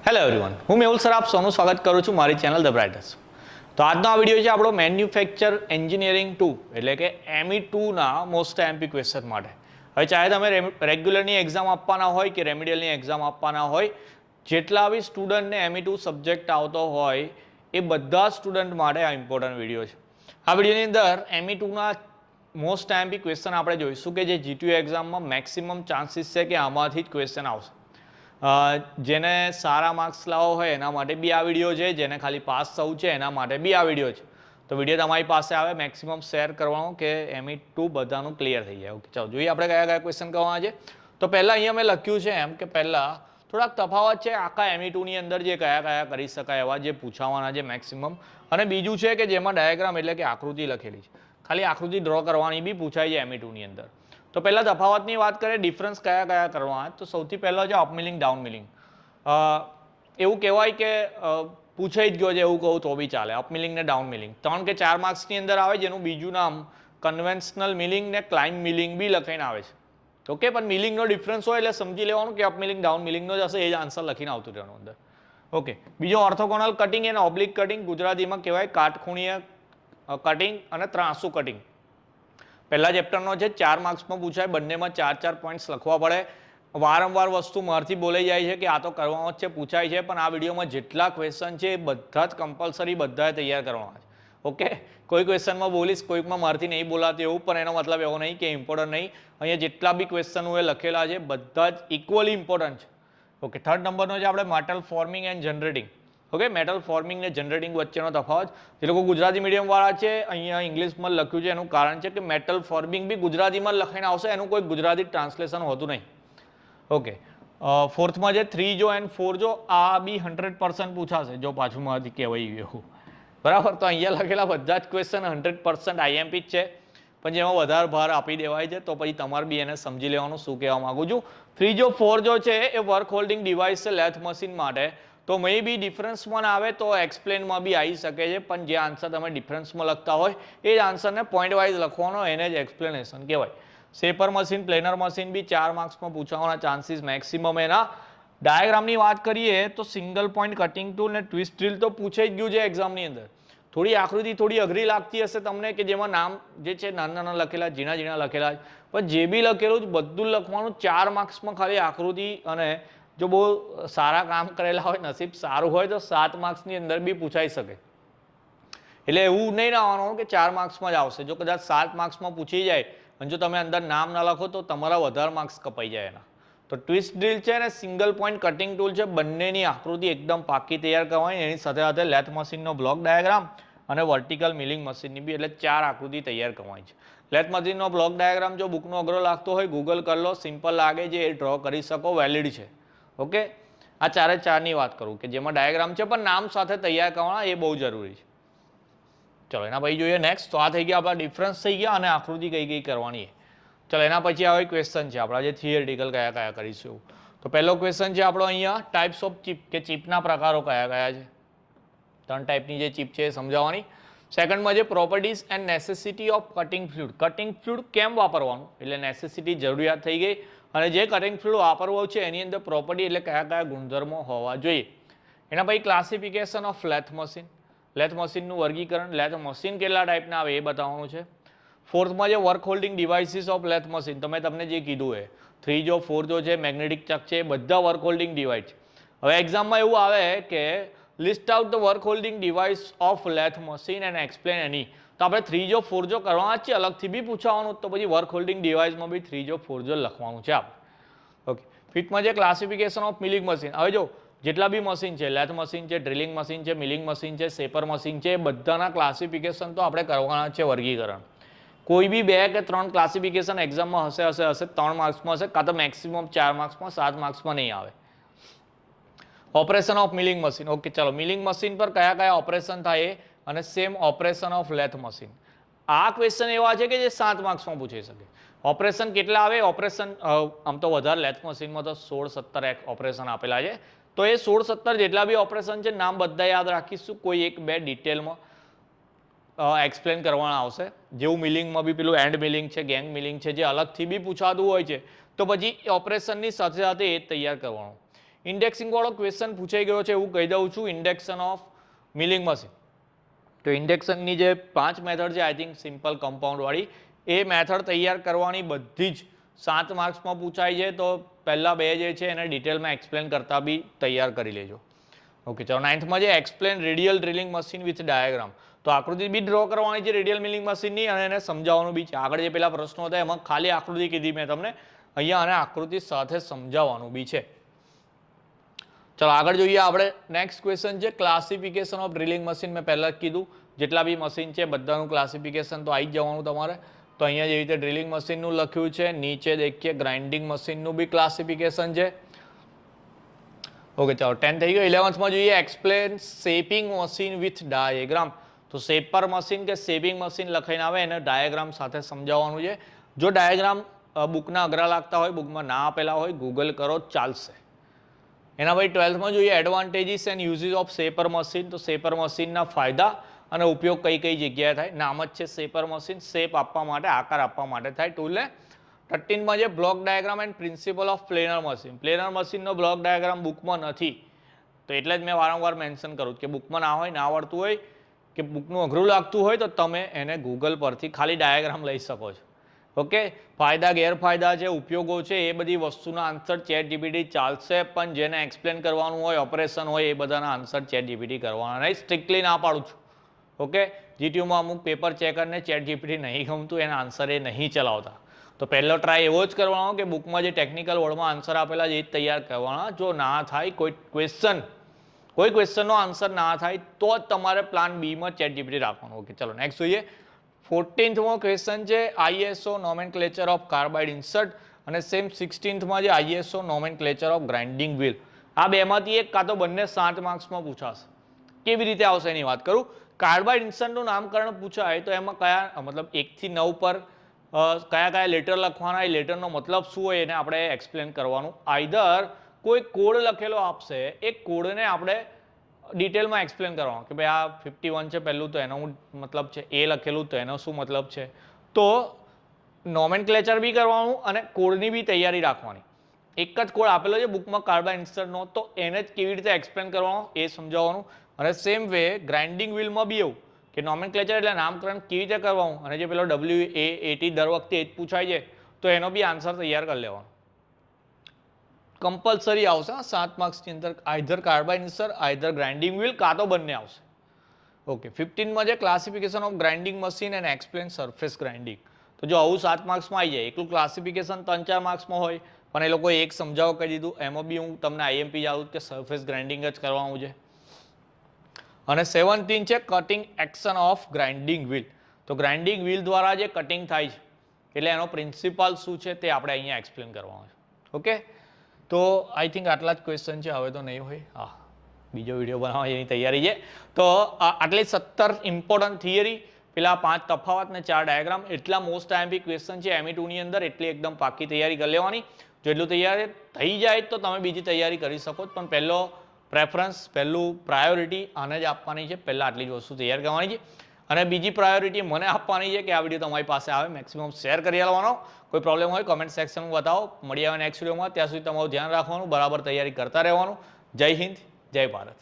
Hello everyone, હું Mehul sir આપ સૌનું સ્વાગત કરું છું મારી ચેનલ ધ બ્રાઇટર્સ. તો આજનો આ વિડીયો છે આપણો મેન્યુફેક્ચર એન્જિનિયરિંગ 2 એટલે કે ME2ના મોસ્ટ એમપી ક્વેશ્ચન માટે. હવે ચાહે તમે રેગ્યુલરની એક્ઝામ આપવાના હોય કે રેમિડિયલની એક્ઝામ આપવાના હોય, જેટલા બી સ્ટુડન્ટને ME2 સબ્જેક્ટ આવતો હોય એ બધા સ્ટુડન્ટ માટે આ ઇમ્પોર્ટન્ટ વિડીયો છે. આ વિડીયોની અંદર ME2ના મોસ્ટ એમપી ક્વેશ્ચન આપણે જોઈશું કે જે GTU એક્ઝામમાં મેક્સિમમ ચાન્સીસ છે કે આમાંથી જ ક્વેશ્ચન આવશે. જેને સારા માર્ક્સ લાવવા હોય એના માટે બી આ વિડીયો છે, જેને ખાલી પાસ થવું છે એના માટે બી આ વિડીયો છે. તો વિડીયો તમારી પાસે આવે મેક્સિમમ શેર કરવાનો કે ME2 બધાનું ક્લિયર થઈ જાય. ઓકે, ચાલો જોઈએ આપણે કયા કયા ક્વેશ્ચન કરવાના છે. તો પહેલાં અહીંયા મેં લખ્યું છે એમ કે પહેલાં થોડાક તફાવત છે આખા ME2ની અંદર જે કયા કયા કરી શકાય એવા જે પૂછાવાના છે મેક્સિમમ, અને બીજું છે કે જેમાં ડાયાગ્રામ એટલે કે આકૃતિ લખેલી છે, ખાલી આકૃતિ ડ્રો કરવાની બી પૂછાય છે ME2ની અંદર. તો પહેલાં તફાવતની વાત કરીએ, ડિફરન્સ કયા કયા કરવાના. તો સૌથી પહેલાં છે અપમિલિંગ ડાઉન મિલિંગ. એવું કહેવાય કે પૂછાઈ જ ગયો છે એવું કહું તો બી ચાલે. અપમિલિંગ ને ડાઉન મિલિંગ 3 કે 4 માર્ક્સની અંદર આવે, જેનું બીજું નામ કન્વેન્શનલ મિલિંગ ને ક્લાઇમ્બ મિલિંગ બી લખાઈને આવે છે. ઓકે, પણ મિલિંગનો ડિફરન્સ હોય એટલે સમજી લેવાનું કે અપમિલિંગ ડાઉન મિલિંગનો જ હશે, એ જ આન્સર લખીને આવતું રહેવાનું અંદર. ઓકે, બીજો ઓર્થોગોનલ કટિંગ અને ઓબ્લિક કટિંગ, ગુજરાતીમાં કહેવાય કાટખૂણીય કટિંગ અને ત્રાંસુ કટિંગ. પહેલા ચેપ્ટરનો છે, 4 માર્ક્સમાં પૂછાય, બંનેમાં 4 પોઈન્ટ્સ લખવા પડે. વારંવાર વસ્તુ મારથી બોલાઈ જાય છે કે આ તો કરવાનો જ છે, પૂછાય છે, પણ આ વિડીયોમાં જેટલા ક્વેશ્ચન છે એ બધા જ કમ્પલસરી બધાએ તૈયાર કરવાના છે. ઓકે, કોઈ ક્વેશ્ચનમાં બોલીશ, કોઈકમાં મારથી નહીં બોલાતી એવું, પણ એનો મતલબ એવો નહીં કે ઇમ્પોર્ટન્ટ નહીં. અહીંયા જેટલા બી ક્વેશ્ચન એ લખેલા છે બધા જ ઇક્વલી ઇમ્પોર્ટન્ટ છે. ઓકે, થર્ડ નંબરનો છે આપણે metal forming and generating. Okay, metal forming ને જનરેટિંગ વચ્ચેનો તફાવત. જે લોકો ગુજરાતી મીડિયમવાળા છે અહીંયા ઇંગ્લિશમાં લખ્યું છે, એનું કારણ છે કે મેટલ ફોર્મિંગ બી ગુજરાતીમાં લખાઈને આવશે, એનું કોઈ ગુજરાતી ટ્રાન્સલેશન હોતું નહીં. ઓકે, ફોર્થમાં છે 3 જો એન્ડ 4 જો, આ બી 100% પૂછાશે જો પાછુંમાંથી કહેવાય ગયું. બરાબર, તો અહીંયા લખેલા બધા જ ક્વેશ્ચન 100% IMP જ છે, પણ જેમાં વધારે ભાર આપી દેવાય છે તો પછી તમારે બી એને સમજી લેવાનું શું કહેવા માગું છું. 3 જો 4 જો છે એ વર્ક હોલ્ડિંગ ડિવાઇસ છે લેથ મશીન માટે, તો મે બી ડિફરન્સમાં આવે તો એક્સપ્લેનમાં બી આવી શકે છે, પણ જે આન્સર તમે ડિફરન્સમાં લખતા હોય એ જ આન્સરને પોઈન્ટ વાઇઝ લખવાનો, એને જ એક્સપ્લેનેશન કહેવાય. શેપર મશીન, પ્લેનર મશીન બી 4 માર્ક્સમાં પૂછાવાના ચાન્સીસ મેક્સિમમ એના. ડાયાગ્રામની વાત કરીએ તો સિંગલ પોઈન્ટ કટિંગ ટૂલ ને ટ્વિસ્ટ ડ્રીલ તો પૂછાઈ જ ગયું છે એક્ઝામની અંદર. થોડી આકૃતિ થોડી અઘરી લાગતી હશે તમને કે જેમાં નામ જે છે નાના નાના લખેલા, ઝીણા ઝીણા લખેલા, પણ જે બી લખેલું જ બધું લખવાનું. 4 માર્ક્સમાં ખાલી આકૃતિ, અને જો બહુ સારા કામ કરેલા હોય, નસીબ સારું હોય તો 7 માર્ક્સની અંદર બી પૂછાઈ શકે. એટલે એવું નહીં રહેવાનું કે 4 માર્ક્સમાં જ આવશે. જો કદાચ 7 માર્ક્સમાં પૂછી જાય અને જો તમે અંદર નામ ના લખો તો તમારા વધારે માર્ક્સ કપાઈ જાય એના. તો ટ્વિસ્ટ ડ્રીલ છે અને સિંગલ પોઈન્ટ કટિંગ ટૂલ છે, બંનેની આકૃતિ એકદમ પાકી તૈયાર કરવાની, એની સાથે સાથે લેથ મશીનનો બ્લોક ડાયાગ્રામ અને વર્ટિકલ મિલિંગ મશીનની બી, એટલે 4 આકૃતિ તૈયાર કરવાની છે. લેથ મશીનનો બ્લોક ડાયાગ્રામ જો બુકનો અઘરો લાગતો હોય ગૂગલ કરી લો, સિમ્પલ લાગે છે એ ડ્રો કરી શકો, વેલિડ છે. ઓકે, આ 4ની વાત કરું કે જેમાં ડાયાગ્રામ છે પણ નામ સાથે તૈયાર કરવાના, એ બહુ જરૂરી છે. ચલો એના પછી જોઈએ નેક્સ્ટ. તો આ થઈ ગયા આપણા ડિફરન્સ થઈ ગયા અને આકૃતિ કઈ કઈ કરવાની. ચલો એના પછી આવે ક્વેશ્ચન છે આપણા જે થિયરિટિકલ કયા કયા કરીશું. તો પહેલો ક્વેશ્ચન છે આપણો અહીંયા ટાઈપ્સ ઓફ ચિપ, કે ચિપના પ્રકારો કયા કયા છે. 3 ટાઈપની જે ચિપ છે એ સમજાવવાની. સેકન્ડમાં છે properties and necessity of cutting fluid. Cutting fluid કેમ વાપરવાનું એટલે નેસેસિટી જરૂરિયાત થઈ ગઈ, અને જે કટિંગ ફ્લુઇડ વાપરવું છે એની અંદર પ્રોપર્ટી એટલે કયા કયા ગુણધર્મો હોવા જોઈએ. એના પછી classification of lathe machine, lathe મશીનનું વર્ગીકરણ, લેથ મશીન કેટલા ટાઈપના આવે એ બતાવવાનું છે. ફોર્થમાં જે work holding devices of lathe machine, તમને જે કીધું એ 3 જો 4 જો છે, મેગ્નેટિક ચક છે, એ બધા વર્ક હોલ્ડિંગ ડિવાઇસ છે. હવે એક્ઝામમાં એવું આવે કે list out the work holding device of lathe machine and explain એની. તો આપણે 3 જો 4 જો કરવાના જ છે, અલગથી બી પૂછવાનું, તો પછી વર્ક હોલ્ડિંગ ડિવાઇસમાં બી 3 જો 4 જો લખવાનું છે આપણે. ઓકે, ફિફ્થમાં છે ક્લાસિફિકેશન ઓફ મિલિંગ મશીન. હવે જો જેટલા બી મશીન છે, લેથ મશીન છે, ડ્રિલિંગ મશીન છે, મિલિંગ મશીન છે, શેપર મશીન છે, એ બધાના ક્લાસિફિકેશન તો આપણે કરવાના છે, વર્ગીકરણ. કોઈ બી 2 કે 3 ક્લાસિફિકેશન એક્ઝામમાં હશે 3 માર્ક્સમાં હશે, કાં તો મેક્સિમમ 4 માર્ક્સમાં, 7 માર્ક્સમાં નહીં આવે. Operation of milling machine. Okay, ચાલો મિલિંગ મશીન પર કયા કયા ઓપરેશન થાય અને same operation of lathe machine. આ ક્વેશ્ચન એવા છે કે જે 7 માર્ક્સમાં પૂછાઈ શકે. ઓપરેશન કેટલા આવે? ઓપરેશન આમ તો વધારે લેથ મશીનમાં તો 16-17 ઓપરેશન આપેલા છે. તો એ 16-17 જેટલા બી ઓપરેશન છે નામ બધા યાદ રાખીશું, કોઈ 1-2 ડિટેલમાં એક્સપ્લેન કરવાના આવશે. જેવું મિલિંગમાં બી પેલું એન્ડ મિલિંગ છે, ગેંગ મિલિંગ છે, જે અલગથી બી પૂછાતું હોય છે, તો પછી ઓપરેશનની સાથે સાથે એ તૈયાર કરવાનું. ઇન્ડેક્સિંગ વાળો ક્વેશ્ચન પૂછાઈ ગયો છે એવું કહી દઉં છું, ઇન્ડેક્શન ઓફ મિલિંગ મશીન. તો ઇન્ડેક્શનની જે 5 મેથડ છે આઈ થિંક સિમ્પલ કમ્પાઉન્ડ વાળી, એ મેથડ તૈયાર કરવાની બધી જ 7 માર્ક્સમાં પૂછાય છે. તો પહેલા 2 જે છે એને ડિટેલમાં એક્સપ્લેન કરતા બી તૈયાર કરી લેજો. ઓકે, ચાલો 9થમાં જે explain radial drilling machine with diagram, તો આકૃતિ બી ડ્રો કરવાની છે રેડિયલ મિલિંગ મશીનની અને એને સમજાવવાનું બી છે. આગળ જે પેલા પ્રશ્નો હતા એમાં ખાલી આકૃતિ કીધી મેં તમને, અહીંયા આને આકૃતિ સાથે સમજાવવાનું બી છે. ચલો આગળ જોઈએ આપણે. નેક્સ્ટ ક્વેશ્ચન છે ક્લાસિફિકેશન ઓફ ડ્રિલિંગ મશીન. મેં પહેલા જ કીધું જેટલા બી મશીન છે બધાનું ક્લાસિફિકેશન તો આવી જ જવાનું તમારે. તો અહીંયા જેવી રીતે ડ્રિલિંગ મશીનનું લખ્યું છે, નીચે દેખીએ ગ્રાઇન્ડિંગ મશીનનું બી ક્લાસિફિકેશન છે. ઓકે, ચાલો 10 થઈ ગયો. 11થમાં જોઈએ explain shaping machine with diagram. તો શેપર મશીન કે શેપિંગ મશીન લખાઈને આવે એને ડાયાગ્રામ સાથે સમજાવવાનું છે. જો ડાયાગ્રામ બુકના અઘરા લાગતા હોય, બુકમાં ના આપેલા હોય, ગૂગલ કરો ચાલશે. એના પછી 12થમાં જોઈએ advantages and uses of shaper machine. તો શેપર મશીનના ફાયદા અને ઉપયોગ કઈ કઈ જગ્યાએ થાય. નામ જ છે શેપર મશીન, શેપ આપવા માટે, આકાર આપવા માટે થાય ટૂલને. 13માં છે block diagram and principal of planar machine. Planar મશીનનો બ્લોક ડાયાગ્રામ બુકમાં નથી, તો એટલે જ મેં વારંવાર મેન્શન કરું કે બુકમાં ના હોય, ના આવડતું હોય કે બુકનું અઘરું લાગતું હોય તો તમે એને ગૂગલ પરથી ખાલી ડાયાગ્રામ લઈ શકો છો. ઓકે, ફાયદા ગેરફાયદા છે, ઉપયોગો છે, એ બધી વસ્તુના આન્સર ચેટ જીપીટી ચાલશે, પણ જેને એક્સપ્લેન કરવાનું હોય, ઓપરેશન હોય, એ બધાના આન્સર ચેટ જીપીટી કરવાના નહીં. સ્ટ્રિક્ટલી ના પાડું છું. ઓકે, જીટીયુમાં અમુક પેપર ચેકરને ચેટ જીપીટી નહીં ગમતું, એના આન્સર એ નહીં ચલાવતા. તો પહેલો ટ્રાય એવો જ કરવાનો કે બુકમાં જે ટેકનિકલ વર્ડમાં આન્સર આપેલા છે એ જ તૈયાર કરવાના. જો ના થાય કોઈ ક્વેશ્ચનનો આન્સર ના થાય તો જ તમારે પ્લાન બીમાં ચેટ જીપીટી રાખવાનું. ઓકે, ચલો નેક્સ્ટ જોઈએ. 14થમો ક્વેશ્ચન છે ISO nomenclature of carbide insert અને સેમ 16થમાં જે ISO nomenclature of grinding wheel. આ બેમાંથી એક કાં તો બંને 7 માર્ક્સમાં પૂછાશે. કેવી રીતે આવશે એની વાત કરું. કાર્બાઇડ ઇન્સર્ટનું નામકરણ પૂછાય તો એમાં કયા મતલબ 1 થી 9 પર કયા કયા લેટર લખવાના, એ લેટરનો મતલબ શું હોય એને આપણે એક્સપ્લેન કરવાનું. આઈધર કોઈ કોડ લખેલો આપશે, એ કોડને આપણે ડિટેલમાં એક્સપ્લેન કરવાનું કે ભાઈ આ 51 છે પહેલું તો એનો મતલબ છે, એ લખેલું તો એનો શું મતલબ છે. તો નોમેનક્લેચર બી કરવાનું અને કોડની બી તૈયારી રાખવાની. એક જ કોડ આપેલો છે બુકમાં કાર્બાઇડ ઇન્સર્ટનો, તો એને જ કેવી રીતે એક્સપ્લેન કરવાનો એ સમજાવવાનું. અને સેમ વે ગ્રાઇન્ડિંગ વ્હીલમાં બી એવું કે નોમેનક્લેચર એટલે નામકરણ કેવી રીતે કરવાનું, અને જે પેલો WAAT દર વખતે એ જ પૂછાય છે તો એનો બી આન્સર તૈયાર કરી લેવાનો. કમ્પલસરી આવશે 7 માર્ક્સની અંદર, either carbide insert, either grinding wheel, કાં તો બંને આવશે. ઓકે, 15માં છે classification of grinding machine and explain surface grinding. તો જો આવું 7 માર્ક્સમાં આવી જાય, એકલું ક્લાસિફિકેશન 3-4 માર્ક્સમાં હોય, પણ એ લોકોએ એક સમજાવો કહી દીધું, એમાં બી હું તમને IMP જાઉં કે સરફેસ ગ્રાઇન્ડિંગ જ કરવાનું છે. અને 17 છે cutting action of grinding wheel. તો ગ્રાઇન્ડિંગ વ્હીલ દ્વારા જે કટિંગ થાય છે એટલે એનો પ્રિન્સિપલ શું છે તે આપણે અહીંયા એક્સપ્લેન કરવાનું છે. ઓકે, તો આઈ થિંક આટલા જ ક્વેશ્ચન છે, હવે તો નહીં હોય. હા, બીજો વિડીયો બનાવવા એની તૈયારી છે. તો આટલી 17 ઇમ્પોર્ટન્ટ થિયરી, પેલા 5 તફાવત ને 4 ડાયાગ્રામ, એટલા મોસ્ટ આઈએમપી ક્વેશ્ચન છે ME2ની અંદર, એટલી એકદમ પાકી તૈયારી કરી લેવાની. જો એટલું તૈયારી થઈ જાય તો તમે બીજી તૈયારી કરી શકો, પણ પહેલો પ્રેફરન્સ, પહેલું પ્રાયોરિટી આને જ આપવાની છે. પહેલાં આટલી જ વસ્તુ તૈયાર કરવાની છે અને બીજી પ્રાયોરિટી મને આપવાની છે કે આ વિડીયો તમારી પાસે આવે, મેક્સિમમ શેર કરી આવવાનો. કોઈ પ્રોબ્લેમ હોય કોમેન્ટ સેક્શનમાં બતાવો. મળી આવે નેક્સ્ટ વિડીયોમાં. ત્યાં સુધી તમારું ધ્યાન રાખવાનું, બરાબર તૈયારી કરતા રહેવાનું. જય હિન્દ, જય ભારત.